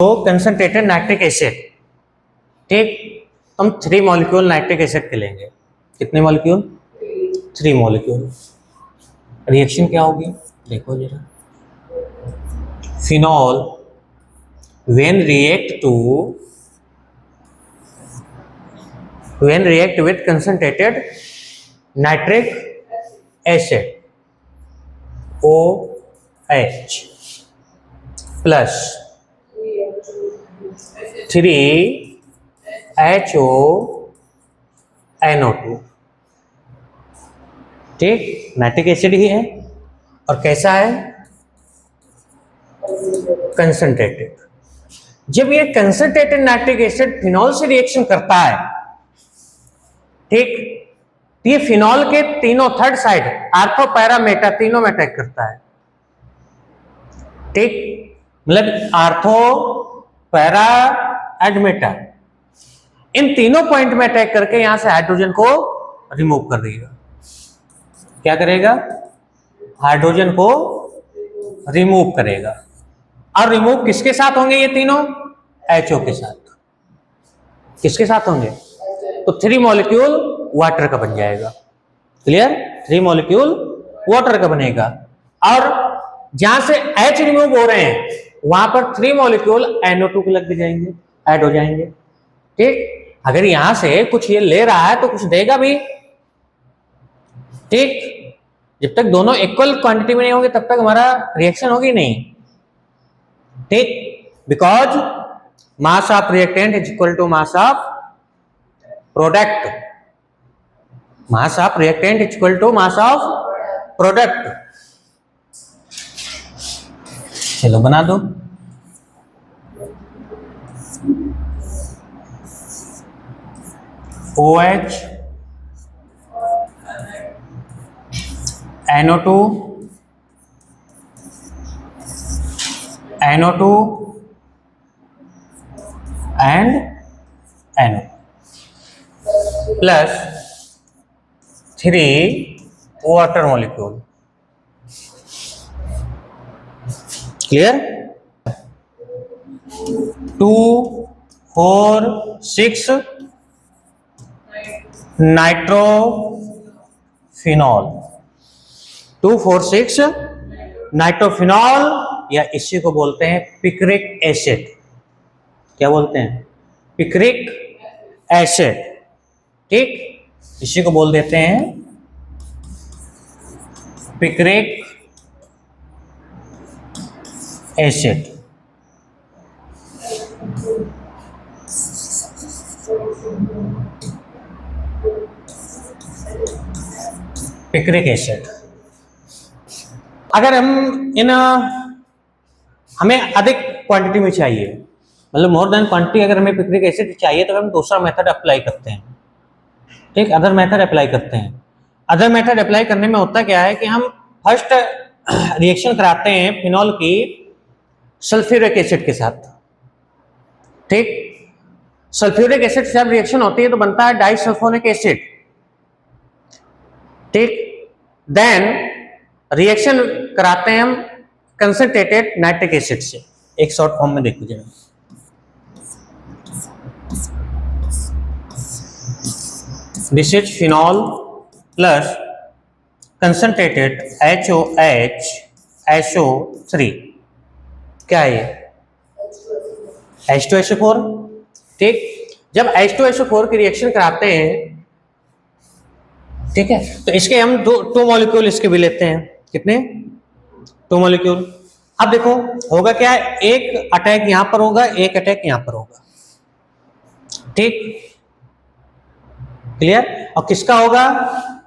तो concentrated nitric acid, ठीक, हम 3 मॉलिक्यूल नाइट्रिक एसिड के लेंगे। कितने मॉलिक्यूल? 3 मॉलिक्यूल। रिएक्शन क्या होगी देखो जरा। Phenol when react with concentrated nitric acid OH plus 3HONO2, ठीक, नाइट्रिक एसिड ही है और कैसा है? कंसंट्रेटेड। जब ये कंसंट्रेटेड नाइट्रिक एसिड फिनॉल से रिएक्शन करता है, ठीक, ये फिनॉल के तीनों third side ortho para Meta तीनों में अटैक करता है, ठीक, मतलब आर्थो पैरा एंड मेटा इन तीनों पॉइंट में अटैक करके यहां से हाइड्रोजन को रिमूव कर देगा। क्या करेगा? हाइड्रोजन को रिमूव करेगा। और रिमूव किसके साथ होंगे ये तीनों? HO के साथ। किसके साथ होंगे? तो 3 मॉलिक्यूल वाटर का बन जाएगा। क्लियर? 3 मॉलिक्यूल वाटर का बनेगा और जहां से H रिमूव हो रहे हैं वहां पर 3 मॉलिक्यूल NO2 के लग जाएंगे, ऐड हो जाएंगे, ठीक। अगर यहां से कुछ ये ले रहा है तो कुछ देगा भी, ठीक। जब तक दोनों इक्वल क्वांटिटी में नहीं होंगे तब तक हमारा रिएक्शन होगी नहीं, ठीक, because mass of reactant is equal to mass of product. Mass of reactant is equal to mass of product. चलो बना दो। OH NO2 NO2 and NO plus 3 water molecule. Clear? 2, 4, 6 nitrophenol. 2, 4, 6 nitrophenol, या इसी को बोलते हैं पिक्रिक एसिड। क्या बोलते हैं? पिक्रिक एसिड, ठीक, इसी को बोल देते हैं पिक्रिक एसिड। Picric acid. अगर हमें अधिक क्वांटिटी में चाहिए, मतलब मोर देन क्वांटिटी, अगर हमें पिक्रिक एसिड चाहिए तो हम दूसरा मेथड अप्लाई करते हैं, ठीक, अदर मेथड अप्लाई करते हैं। अदर मेथड अप्लाई करने में होता क्या है कि हम फर्स्ट रिएक्शन कराते हैं फिनॉल की सल्फ्यूरिक एसिड के साथ, ठीक। सल्फ्यूरिक एसिड से जब रिएक्शन होती है तो बनता है डाइसल्फोनिक एसिड, ठीक। देन रिएक्शन कराते हैं हम कंसंट्रेटेड नाइट्रिक एसिड से। एक शॉर्ट फॉर्म में देखो जरा। This is phenol plus concentrated HOH SO3। क्या है ये? H2SO4, ठीक। जब H2SO4 की रिएक्शन कराते हैं, ठीक है, तो इसके हम 2 मॉलिक्यूल इसके भी लेते हैं। कितने? 2 मॉलिक्यूल। अब देखो होगा क्या है, एक अटैक यहां पर होगा, एक अटैक यहां पर होगा, ठीक, क्लियर। और किसका होगा?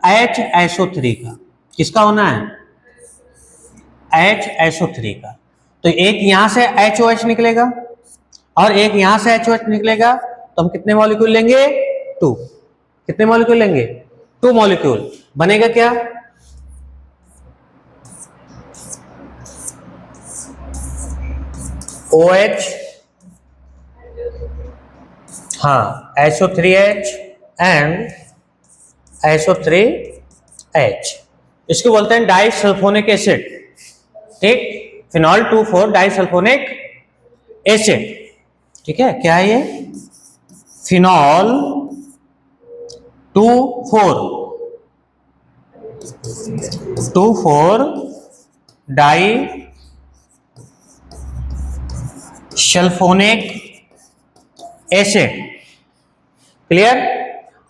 HSO3 का। किसका होना है? HSO3 का। तो एक यहां से HOH निकलेगा और एक यहां से HOH निकलेगा, तो हम कितने मॉलिक्यूल लेंगे? 2। कितने मॉलिक्यूल लेंगे? 2 मॉलिक्यूल। बनेगा क्या? OH, हाँ, SO3H एंड SO3H। इसको बोलते हैं डाइसल्फोनिक एसिड, ठीक, फिनॉल 2,4 डाइसल्फोनिक एसिड। ठीक है, क्या है ये? Phenol 2,4 disulphonic acid. Clear?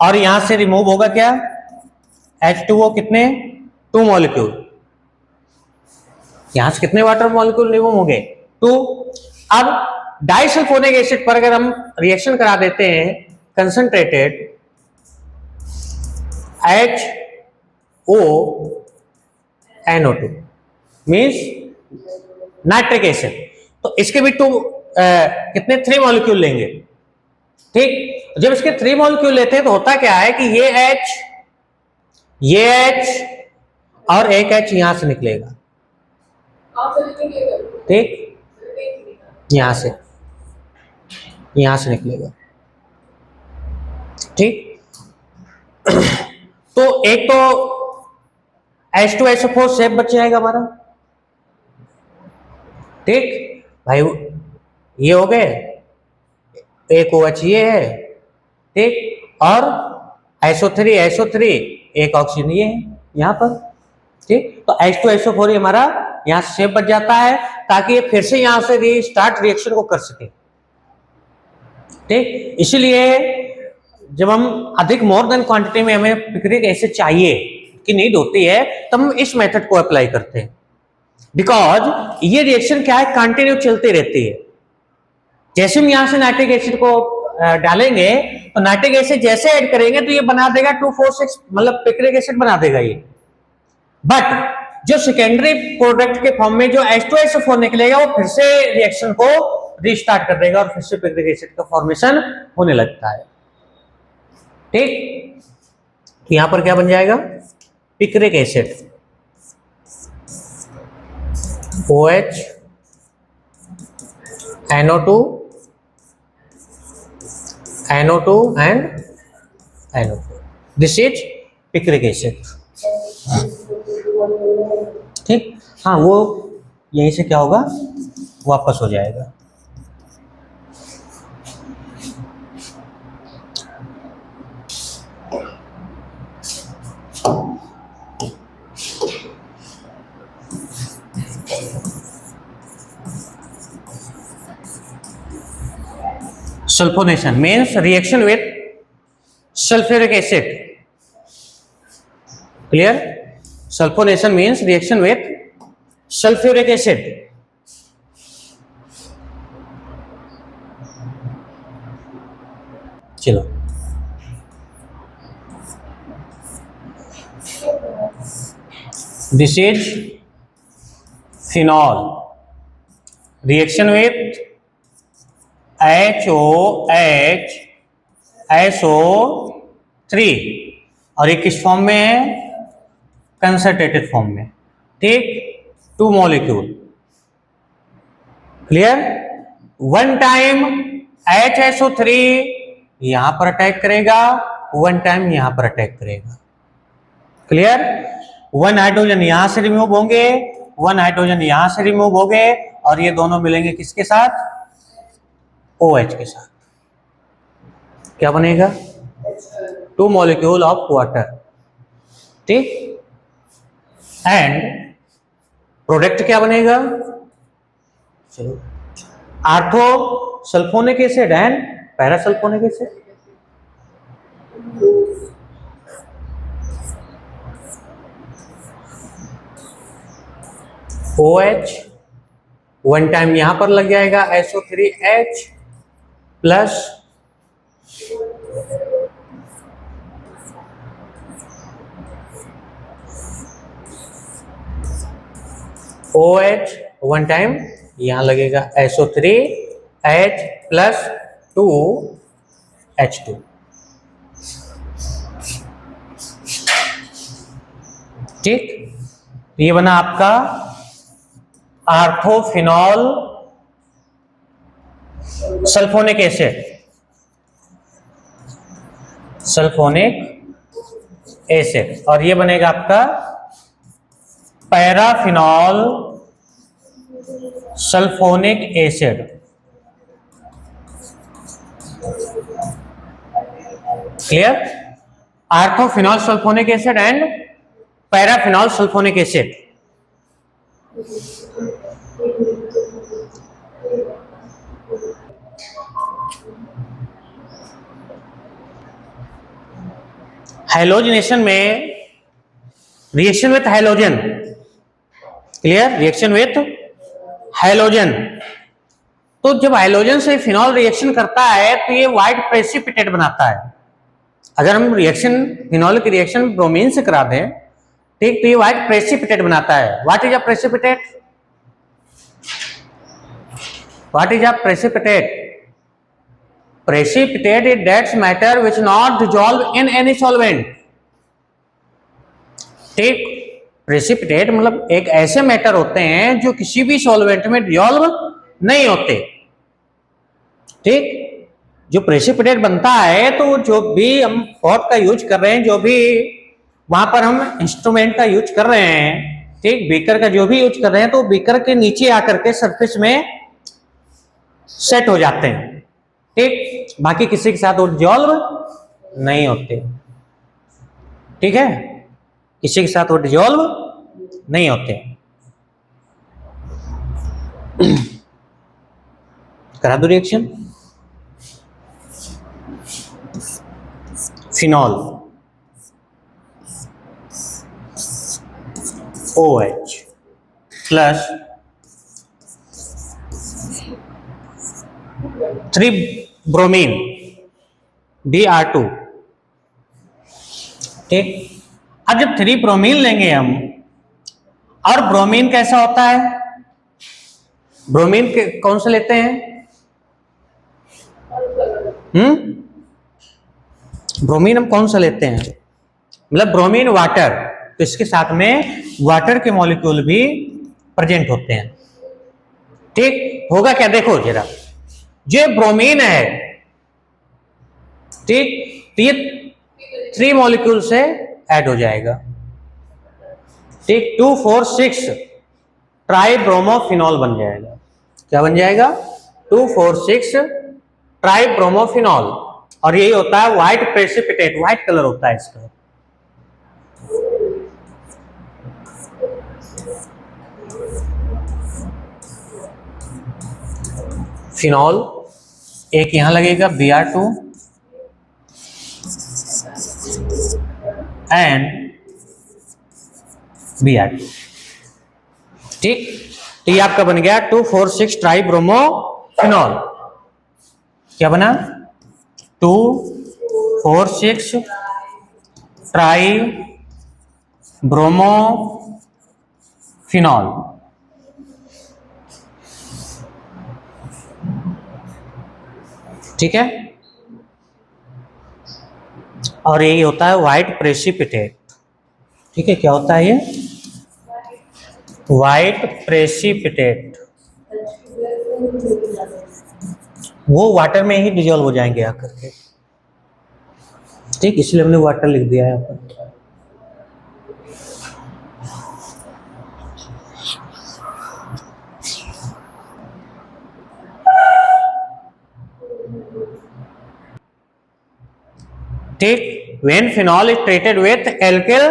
और यहां से रिमूव होगा क्या? H2O कितने? 2 मॉलिक्यूल। यहां से कितने वाटर मॉलिक्यूल रिमूव होंगे? 2। अब डाइसल्फोनिक एसिड पर अगर हम रिएक्शन करा देते हैं concentrated HONO2 means nitric acid, तो इसके भी कितने 3 मॉलिक्यूल लेंगे। ठीक, जब इसके 3 मॉलिक्यूल लेते हैं तो होता क्या है कि ये H और एक H यहां से निकलेगा। ठीक, यहां से निकलेगा। ठीक, तो एक तो H2SO4 सेफ बच जाएगा हमारा। ठीक भाई, ये हो गए, एक OH ये है। ठीक, और SO3 एक ऑक्सीजन ये है यहां पर। ठीक, तो H2SO4 हमारा यहां से सेफ बच जाता है ताकि ये फिर से यहां से रीस्टार्ट रिएक्शन को कर सके। ठीक, इसलिए जब हम अधिक मोर देन क्वांटिटी में हमें पिक्रिक एसिड चाहिए की नीड होती है तब हम इस मेथड को अप्लाई करते हैं, बिकॉज ये रिएक्शन क्या है, कंटिन्यू चलती रहती है। जैसे हम यहां से नाइट्रिक एसिड को डालेंगे तो नाइट्रिक एसिड जैसे ऐड करेंगे तो ये बना देगा 2,4,6 मतलब पिक्रिक एसिड बना देगा ये। बट जो सेकेंडरी प्रोडक्ट के फॉर्म में जो H2SO4 निकलेगा वो फिर से रिएक्शन को रीस्टार्ट कर देगा और फिर से पिक्रिक एसिड का फॉर्मेशन होने लगता है। ठीक, तो यहां पर क्या बन जाएगा? Picric acid OH NO2 and NO2, this is picric acid. ठीक, हाँ, वो यहीं से क्या होगा, वापस हो जाएगा। Sulfonation means reaction with sulfuric acid. Clear? Sulfonation means reaction with sulfuric acid. चलो, this is phenol reaction with HOH SO3 और ये किस फॉर्म में है? कंसंट्रेटेड फॉर्म में। ठीक, 2 molecule. Clear? One time HSO3 यहां पर अटैक करेगा, वन टाइम यहां पर अटैक करेगा। क्लियर? 1 हाइड्रोजन यहां से रिमूव होंगे, 1 हाइड्रोजन यहां से रिमूव हो गए और ये दोनों मिलेंगे किसके साथ? OH के साथ। क्या बनेगा? 2 मॉलिक्यूल ऑफ वाटर। ठीक, एंड प्रोडक्ट क्या बनेगा? चलो, ortho sulphonic acid and parasulphonic acid. OH one time यहां पर लग जाएगा SO3H plus OH one time यहां लगेगा SO3H प्लस 2H2। ठीक, ये बना आपका आर्थोफिनॉल सल्फोनिक एसिड और ये बनेगा आपका paraphenol sulphonic acid. Clear? Orthophenol sulphonic acid and paraphenol sulphonic acid. Halogenation में reaction with halogen, clear? Reaction with halogen, तो जब हाइलोजन से फिनॉल रिएक्शन करता है तो ये व्हाइट प्रेसिपिटेट बनाता है। अगर हम रिएक्शन फिनॉल की रिएक्शन ब्रोमीन से करा दें, ठीक, तो ये व्हाइट प्रेसिपिटेट बनाता है। What is a precipitate? What is a precipitate? Precipitate is that matter which not dissolve in any solvent। ठीक, प्रेसिपिटेट मतलब एक ऐसे मैटर होते हैं जो किसी भी सॉल्वेंट में डिसॉल्व नहीं होते। ठीक, जो प्रेसिपिटेट बनता है तो जो भी हम पॉट का यूज कर रहे हैं, जो भी वहां पर हम इंस्ट्रूमेंट का यूज कर रहे हैं, ठीक, बीकर का जो भी यूज कर रहे हैं, तो बीकर के नीचे आकर के सरफेस में सेट हो जाते हैं। ठीक, बाकी किसी के साथ वो डिसॉल्व नहीं होते। ठीक है, किसी के साथ वो डिसॉल्व नहीं होते। करा दो reaction. Phenol OH plus 3 bromine Br2। ठीक, अब जब 3 ब्रोमीन लेंगे हम, और ब्रोमीन कैसा होता है? ब्रोमीन कौन से लेते हैं? ब्रोमीन हम कौन सा लेते हैं? मतलब ब्रोमीन वाटर, तो इसके साथ में वाटर के मॉलिक्यूल भी प्रेजेंट होते हैं। ठीक, होगा क्या देखो जरा, जो ब्रोमीन है, ठीक, तो ये 3 मॉलिक्यूल से ऐड हो जाएगा। ठीक, 2,4,6 ट्राइब्रोमोफिनॉल बन जाएगा। क्या बन जाएगा? 2,4,6 ट्राइब्रोमोफिनॉल। और यही होता है व्हाइट प्रेसिपिटेट, व्हाइट कलर होता है इसका। फिनॉल एक यहां लगेगा Br2 एंड Br2। ठीक, तो ये आपका बन गया 2,4,6 ट्राइब्रोमोफिनॉल। क्या बना? 2,4,6 ट्राइब्रोमोफिनॉल। ठीक है, और यही होता है व्हाइट प्रेसिपिटेट। ठीक है, क्या होता है ये? White precipitate. वो वाटर में ही डिजॉल्व हो जाएंगे आकर के। ठीक, इसलिए हमने वाटर लिख दिया है यहाँ पर। ठीक, when phenol is treated with alkyl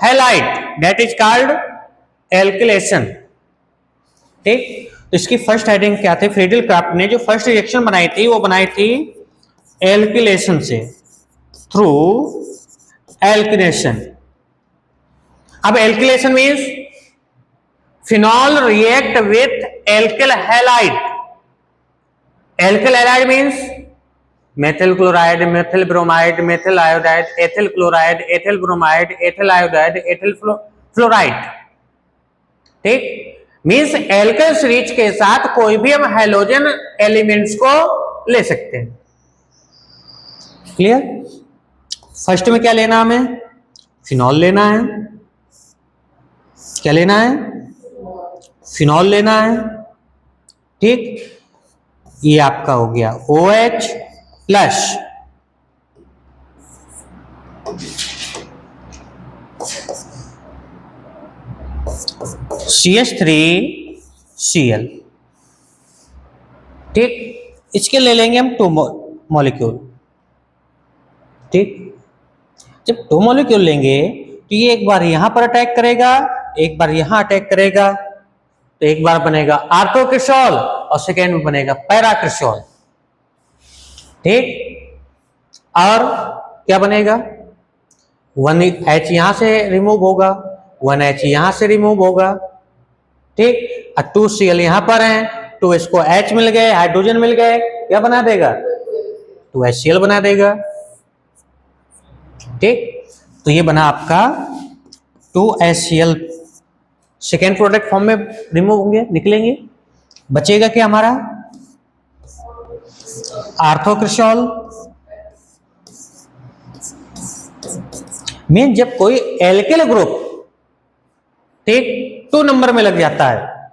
halide, that is called alkylation। ठीक, तो इसकी फर्स्ट हेडिंग क्या थी? फ्रीडल क्राफ्ट ने जो फर्स्ट रिएक्शन बनाई थी वो बनाई थी एल्किलेशन से, थ्रू एल्किनेशन। अब alkylation means phenol react with alkyl halide. Alkyl halide means methyl chloride, methyl bromide, methyl iodide, ethyl chloride, ethyl bromide, ethyl iodide, ethyl fluoride. ठीक, मीन्स एल्किल सीरीज के साथ कोई भी हम हैलोजन एलिमेंट्स को ले सकते हैं। क्लियर? फर्स्ट में क्या लेना हमें? फिनॉल लेना है। क्या लेना है? फिनॉल लेना है। ठीक, ये आपका हो गया OH प्लस CH3Cl। ठीक, इसके ले लेंगे हम 2 मोल। मॉलिक्यूल। ठीक, जब 2 मॉलिक्यूल लेंगे तो ये एक बार यहां पर अटैक करेगा, एक बार यहां अटैक करेगा, तो एक बार बनेगा आर्थोक्रिस्टॉल और सेकेंड में बनेगा पैराक्रिस्टॉल। ठीक, और क्या बनेगा, 1H यहां से रिमूव होगा, 1H यहां से रिमूव होगा। ठीक, और 2Cl यहां पर है, तो इसको H मिल गए, हाइड्रोजन मिल गए, क्या बना देगा, 2HCl बना देगा। ठीक, तो ये बना आपका 2HCl। सेकेंड प्रोडक्ट फॉर्म में रिमूव होंगे, निकलेंगे, बचेगा क्या हमारा, आर्थोक्रिस्टॉल। मीन जब कोई एल्किल ग्रुप ठीक 2 नंबर में लग जाता है,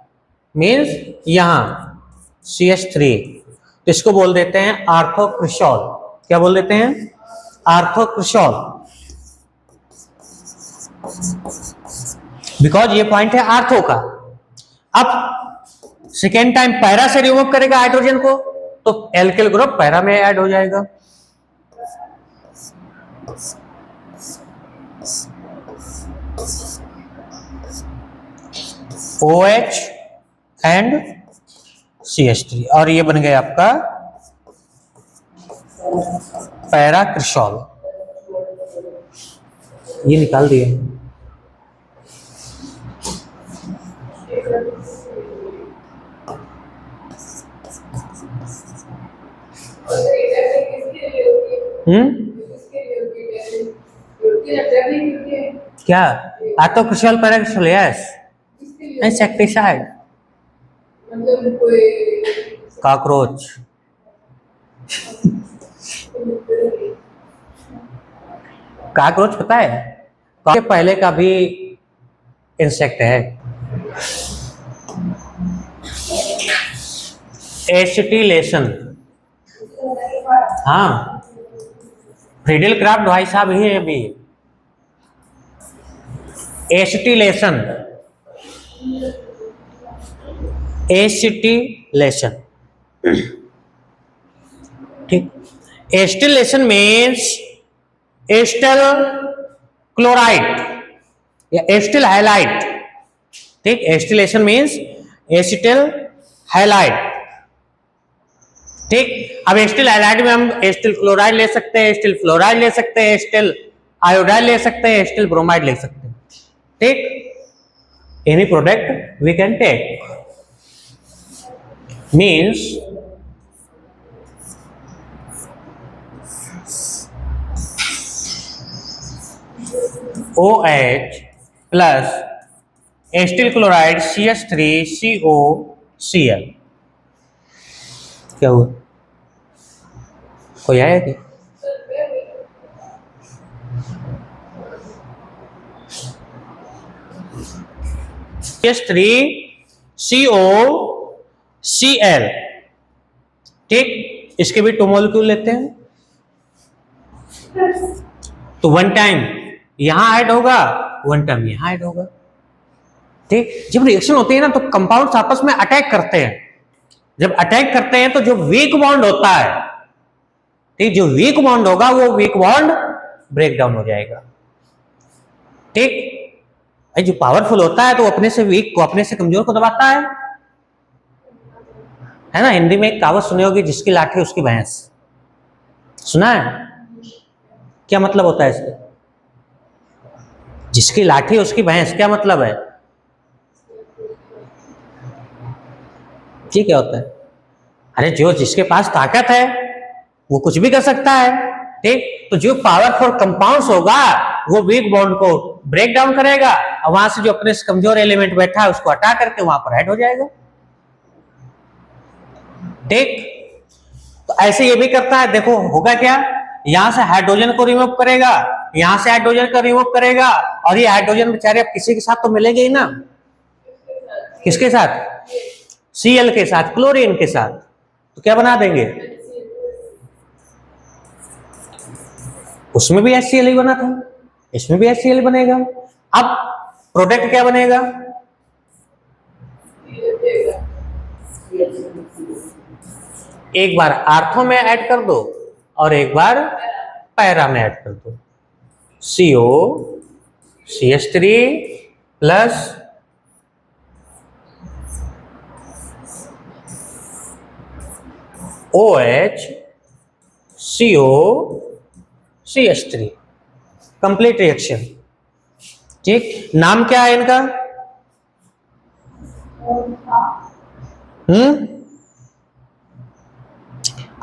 मीन्स यहां CH3, तो इसको बोल देते हैं आर्थोक्रिस्टॉल। क्या बोल देते हैं, आर्थोक्रिस्टॉल, बिकॉज ये पॉइंट है आर्थो का। अब सेकेंड टाइम पैरा से रिमूव करेगा हाइड्रोजन को, तो एल्किल ग्रुप पैरा में ऐड हो जाएगा। OH एंड CH3, और ये बन गया आपका पैराक्रिस्टॉल। ये निकाल दिए। क्या आर्थोक्रिस्टॉल पैराक्रिस्टॉल, यस, इंसेक्टिसाइड, कॉकरोच। कॉकरोच पता है, पहले का भी इंसेक्ट है। एसिटिलेशन, हाँ, फ्रीडल क्राफ्ट भाई साहब ही है अभी। एसिटिलेशन, एसिटिलेशन, ठीक, एसिटिलेशन मीन्स एस्टिल क्लोराइड या एस्टिल हैलाइड। ठीक, एसिटिलेशन मीन्स एसिटिल हैलाइड। ठीक, अब एस्टिल हैलाइड में हम एस्टिल क्लोराइड ले सकते हैं, एस्टिल फ्लोराइड ले सकते हैं, एस्टिल आयोडाइड ले सकते हैं, एस्टिल ब्रोमाइड ले सकते हैं। ठीक, any product we can take, means OH plus acetyl chloride CH3COCl। क्या हुआ, कोई आया क्या? CH3COCl। ठीक, इसके भी 2 मॉलिक्यूल लेते हैं, तो 1 टाइम यहां ऐड होगा, 1 टाइम यहां ऐड होगा। ठीक, जब रिएक्शन होती है ना तो कंपाउंड्स आपस में अटैक करते हैं। जब अटैक करते हैं तो जो वीक बॉन्ड होता है, ठीक, जो वीक बॉन्ड होगा वो वीक बॉन्ड ब्रेक डाउन हो जाएगा। ठीक, जो पावरफुल होता है तो अपने से वीक को, अपने से कमजोर को दबाता है ना। हिंदी में एक कहावत सुनी होगी, जिसकी लाठी उसकी भैंस, सुना है? क्या मतलब होता है इसका? जिसकी लाठी उसकी भैंस, क्या मतलब है? ये क्या होता है? अरे जो जिसके पास ताकत है वो कुछ भी कर सकता है। ठीक, तो जो पावरफुल कंपाउंड्स होगा वो वीक बॉन्ड को ब्रेक डाउन करेगा, और वहां से जो अपने से कमजोर एलिमेंट बैठा है उसको हटा करके वहां पर ऐड हो जाएगा। ठीक, तो ऐसे ये भी करता है। देखो होगा क्या, यहां से हाइड्रोजन को रिमूव करेगा, यहां से हाइड्रोजन को रिमूव करेगा, और ये हाइड्रोजन बेचारे अब किसी के साथ तो मिलेंगे ही ना। किसके साथ? Cl के साथ, क्लोरीन के साथ। तो क्या बना देंगे, उसमें भी HCl ही बना था, इसमें भी HCl बनेगा। अब प्रोडक्ट क्या बनेगा, एक बार आर्थो में ऐड कर दो और एक बार पैरा में ऐड कर दो, CO CH3 plus OH CO CH3, complete reaction. ठीक, नाम क्या है इनका?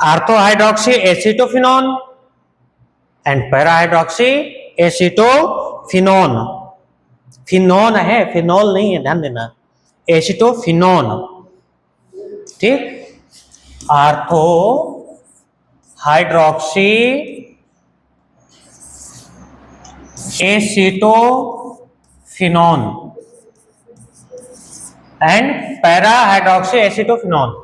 Orthohydroxy acetophenone and para hydroxy acetophenone. Phenone है, फिनोल नहीं है, ध्यान देना, एसीटोफिनोन। ठीक, ortho hydroxy acetophenone and para hydroxy acetophenone.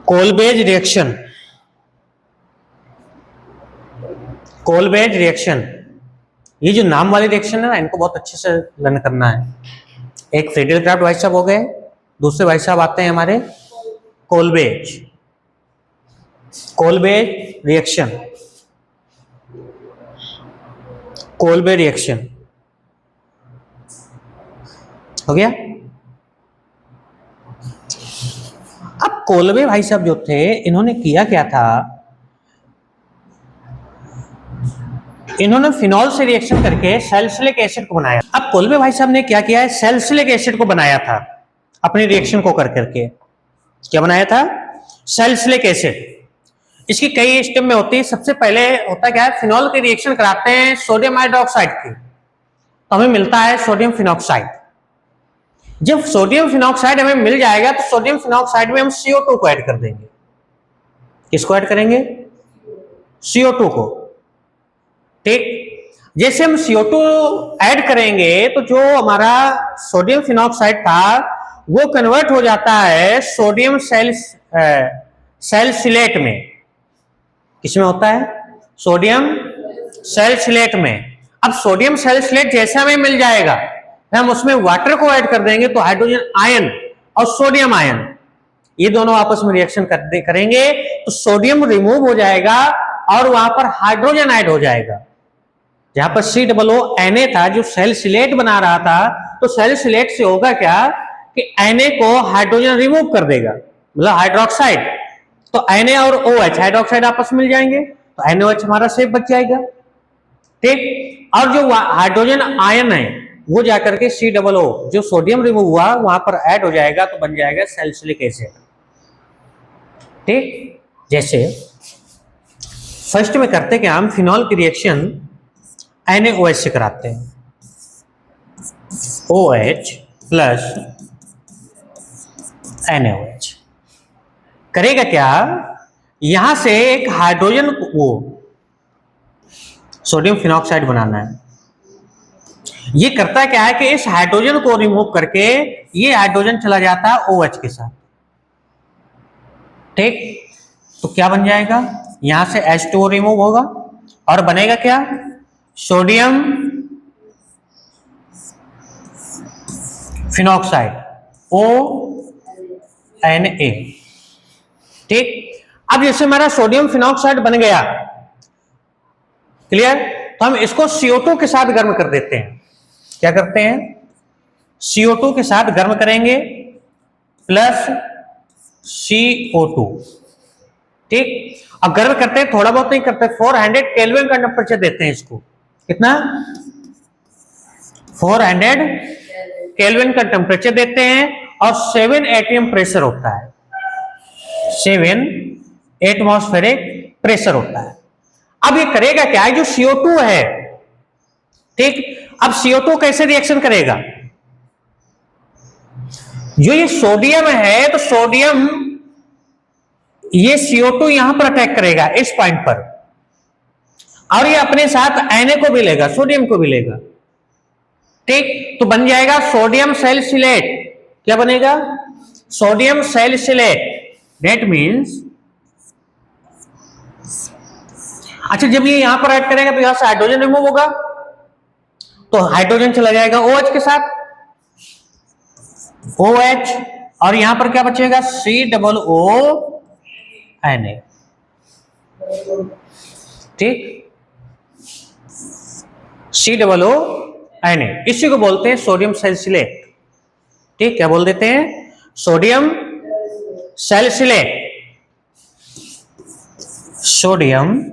Kolbe's reaction, Kolbe's reaction, ये जो नाम वाले रिएक्शन है ना, इनको बहुत अच्छे से लर्न करना है। एक फ्रीडल-क्राफ्ट भाई साहब हो गए, दूसरे भाई साहब आते हैं हमारे कोलबेज। कोलबेज रिएक्शन, कोलबेज रिएक्शन हो गया। अब कोलबे भाई साहब जो थे, इन्होंने किया क्या था, इन्होंने फिनॉल से रिएक्शन करके सैलिसिलिक एसिड को बनाया। अब कोलबे भाई साहब ने क्या किया है, सैलिसिलिक एसिड को बनाया था अपनी रिएक्शन को कर करके। क्या बनाया था? Salicylic acid. इसकी कई स्टेप में होती है। सबसे पहले होता क्या है, फिनॉल की रिएक्शन कराते हैं सोडियम हाइड्रोक्साइड की, तो हमें मिलता है सोडियम फिनॉक्साइड। जब सोडियम फिनॉक्साइड हमें मिल जाएगा तो सोडियम फिनॉक्साइड में हम CO2 को ऐड कर देंगे। किसको ऐड करेंगे? CO2 को। ठीक, जैसे हम CO2 ऐड करेंगे तो जो हमारा सोडियम फिनॉक्साइड था वो कन्वर्ट हो जाता है सोडियम सैलिसिलेट में। किसमें होता है? सोडियम सैलिसिलेट में। अब सोडियम सैलिसिलेट जैसे हमें मिल जाएगा, हम उसमें वाटर को ऐड कर देंगे तो हाइड्रोजन आयन और सोडियम आयन ये दोनों आपस में रिएक्शन करेंगे तो सोडियम रिमूव हो जाएगा और वहां पर हाइड्रोजन ऐड हो जाएगा। जहां पर COO Na था जो सैलिसिलेट बना रहा था, तो सैलिसिलेट से होगा क्या कि Na को हाइड्रोजन रिमूव कर देगा, मतलब हाइड्रोक्साइड। तो Na और OH हाइड्रोक्साइड आपस में मिल जाएंगे तो NaOH हमारा सेफ बच जाएगा। ठीक, और जो हाइड्रोजन आयन है वो जाकर के COO जो सोडियम रिमूव हुआ वहां पर ऐड हो जाएगा तो बन जाएगा सैलिसिलिक एसिड। ठीक, जैसे फर्स्ट में करते क्या, हम फिनॉल की रिएक्शन NaOH से कराते हैं। OH प्लस NaOH करेगा क्या, यहां से एक हाइड्रोजन वो सोडियम फिनॉक्साइड बनाना है। ये करता क्या है कि इस हाइड्रोजन को रिमूव करके ये हाइड्रोजन चला जाता है OH के साथ। ठीक, तो क्या बन जाएगा, यहां से H2O रिमूव होगा और बनेगा क्या, सोडियम फिनॉक्साइड ONA। ठीक, अब जैसे हमारा सोडियम फिनॉक्साइड बन गया, क्लियर, तो हम इसको CO2 के साथ गर्म कर देते हैं। क्या करते हैं, CO2 के साथ गर्म करेंगे प्लस CO2। ठीक, अब गर्म करते हैं, थोड़ा बहुत नहीं करते, 400 केल्विन का टेम्परेचर देते हैं इसको। कितना? 400 केल्विन का टेम्परेचर देते हैं और 7 atm प्रेशर होता है, 7 एटमॉस्फेरिक प्रेशर होता है। अब ये करेगा क्या है, जो CO2 है, ठीक, अब CO2 कैसे रिएक्शन करेगा, जो ये सोडियम है तो सोडियम ये CO2 यहां पर अटैक करेगा इस पॉइंट पर, और ये अपने साथ Na को भी लेगा, सोडियम को भी लेगा। ठीक, तो बन जाएगा सोडियम सैलिसिलेट। क्या बनेगा? Sodium salicylate. दैट मीन्स अच्छा, जब ये यहां पर ऐड करेगा तो यहां से हाइड्रोजन रिमूव होगा, तो हाइड्रोजन चला जाएगा OH के साथ, OH, और यहां पर क्या बचेगा, COONA। ठीक, COONA, इसी को बोलते हैं सोडियम सैलिसिलेट। ठीक, क्या बोल देते हैं, सोडियम सैलिसिलेट, सोडियम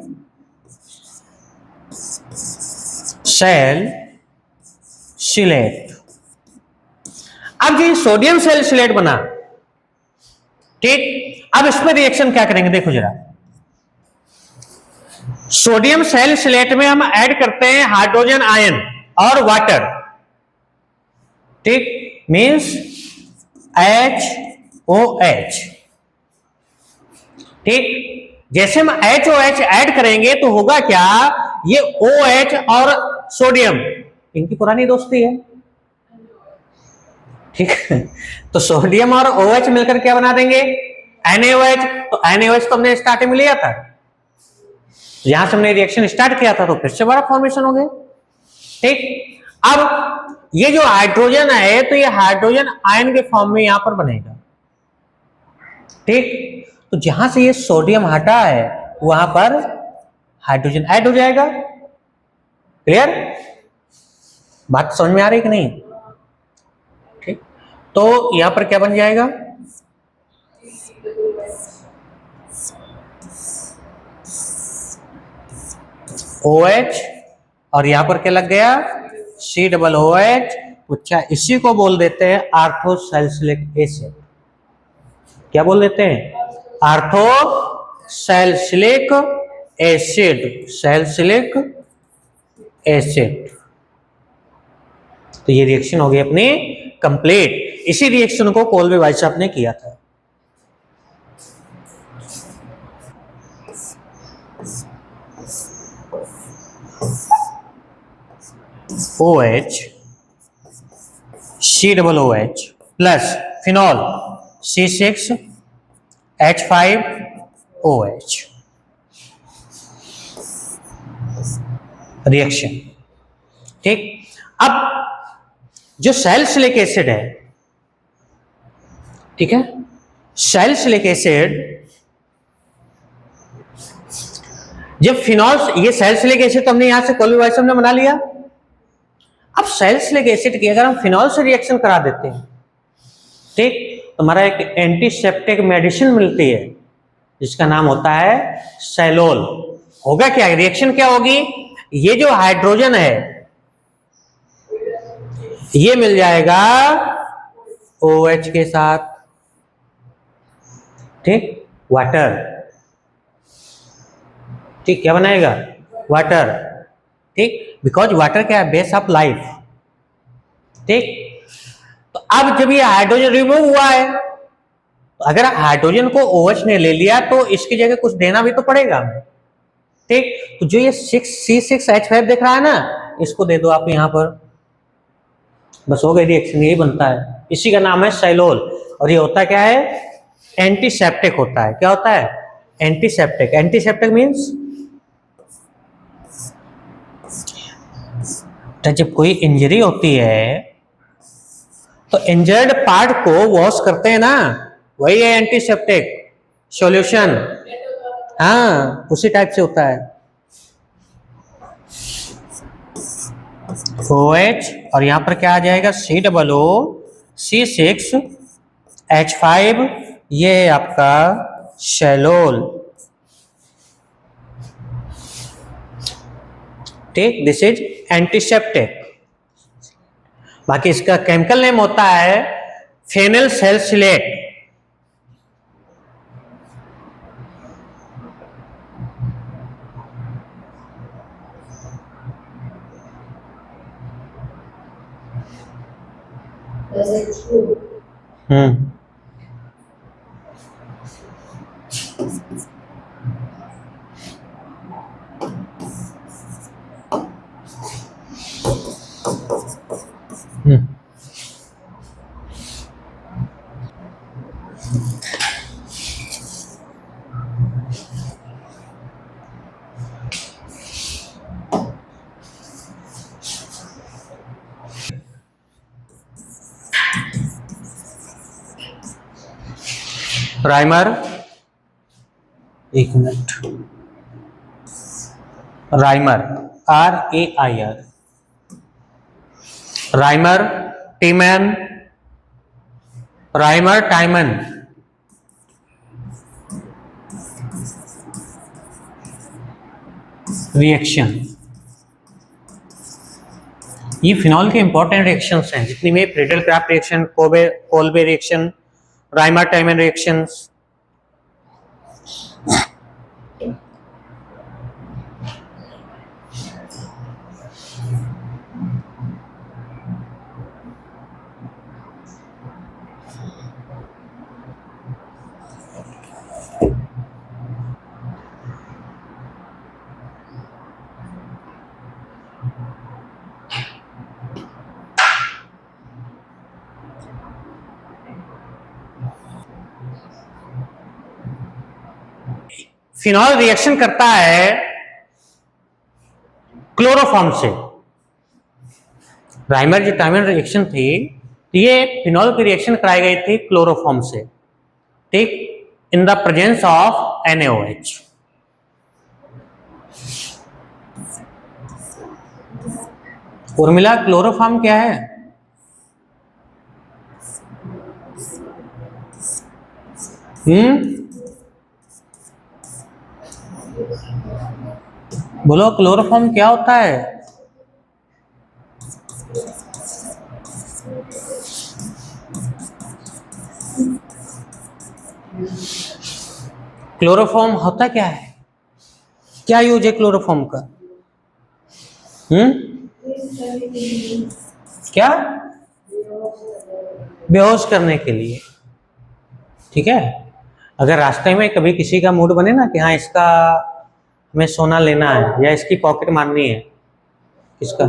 सैलिसिलेट। अब ये सोडियम सैलिसिलेट बना, ठीक, अब इसमें रिएक्शन क्या करेंगे, देखो जरा। सोडियम सैलिसिलेट में हम ऐड करते हैं हाइड्रोजन आयन और वाटर। ठीक, मींस HOH। ठीक, जैसे हम HOH ऐड करेंगे तो होगा क्या, ये OH और सोडियम, इनकी पुरानी दोस्ती है। ठीक, तो सोडियम और OH मिलकर क्या बना देंगे, NaOH। तो NaOH तो हमने स्टार्टिंग में लिया था, यहां से हमने रिएक्शन स्टार्ट किया था, तो फिर से बड़ा फॉर्मेशन हो गया। ठीक, अब ये जो हाइड्रोजन है, तो ये हाइड्रोजन आयन के फॉर्म में यहां पर बनेगा। ठीक, तो जहां से ये सोडियम हटा है वहां पर हाइड्रोजन ऐड हो जाएगा। क्लियर, बात समझ में आ रही कि नहीं। ठीक, तो यहां पर क्या बन जाएगा, OH, और यहां पर क्या लग गया, COOH। अच्छा, इसी को बोल देते हैं आर्थोसैलिसिलिक एसिड। क्या बोल देते हैं, आर्थोसैलिसिलिक एसिड, सैलिसिलिक एसिड। तो ये रिएक्शन हो गई अपनी कंप्लीट। इसी रिएक्शन को कोल्बे भाई साहब ने किया था। OH, COOH plus phenol C6H5OH reaction. ठीक, अब जो सैलिसिलिक एसिड है, ठीक है, सैलिसिलिक एसिड, जब फिनॉल, ये सैलिसिलिक एसिड तो हमने यहां से कोल्बे भाई साहब ने बना लिया। अब सैलिसिलिक एसिड की अगर हम फिनॉल से रिएक्शन करा देते हैं, ठीक, तो हमारा एक एंटीसेप्टिक मेडिसिन मिलती है जिसका नाम होता है सैलोल। होगा क्या, रिएक्शन क्या होगी, ये जो हाइड्रोजन है ये मिल जाएगा OH के साथ, ठीक, वाटर। ठीक, क्या बनाएगा, वाटर। ठीक, बिकॉज वाटर क्या है, बेस ऑफ लाइफ। ठीक, तो अब जब ये हाइड्रोजन रिमूव हुआ है, तो अगर हाइड्रोजन को OH ने ले लिया तो इसकी जगह कुछ देना भी तो पड़ेगा। ठीक, तो जो ये C6H5 दिख रहा है ना, इसको दे दो आप यहां पर, बस हो गई रिएक्शन। यही बनता है, इसी का नाम है सैलोल। और ये होता क्या है, एंटीसेप्टिक होता है। क्या होता है, एंटीसेप्टिक। एंटीसेप्टिक मींस जब कोई इंजरी होती है तो इंजर्ड पार्ट को वॉश करते हैं ना, वही है एंटीसेप्टिक सॉल्यूशन। हाँ, उसी टाइप से होता है। OH, और यहां पर क्या आ जाएगा, C6H5, ये है आपका सैलोल। ठीक, दिस इज एंटीसेप्टिक। बाकी इसका केमिकल नेम होता है फेनिल सैलिसिलेट। राइमर, एक minute, Reimer RAIR, Reimer, Tiemann, Reimer Tiemann, reaction. ये फिनॉल के इंपॉर्टेंट रिएक्शंस हैं जितनी में Friedel Crafts reaction, Kolbe reaction, Reimer Tiemann reactions. Phenol reaction करता है क्लोरोफॉर्म से। राइमर जो टाइमन रिएक्शन थी, ये फिनॉल की रिएक्शन कराई गई थी क्लोरोफॉर्म से, ठीक, in the presence of NaOH। Urmila, chloroform क्या है? बोलो, क्लोरोफॉर्म क्या होता है? क्लोरोफॉर्म होता क्या है? क्या यूज है क्लोरोफॉर्म का? क्या? बेहोश करने के लिए, ठीक है। अगर रास्ते में कभी किसी का मूड बने ना कि हाँ इसका हमें सोना लेना है या इसकी पॉकेट मारनी है, किसका?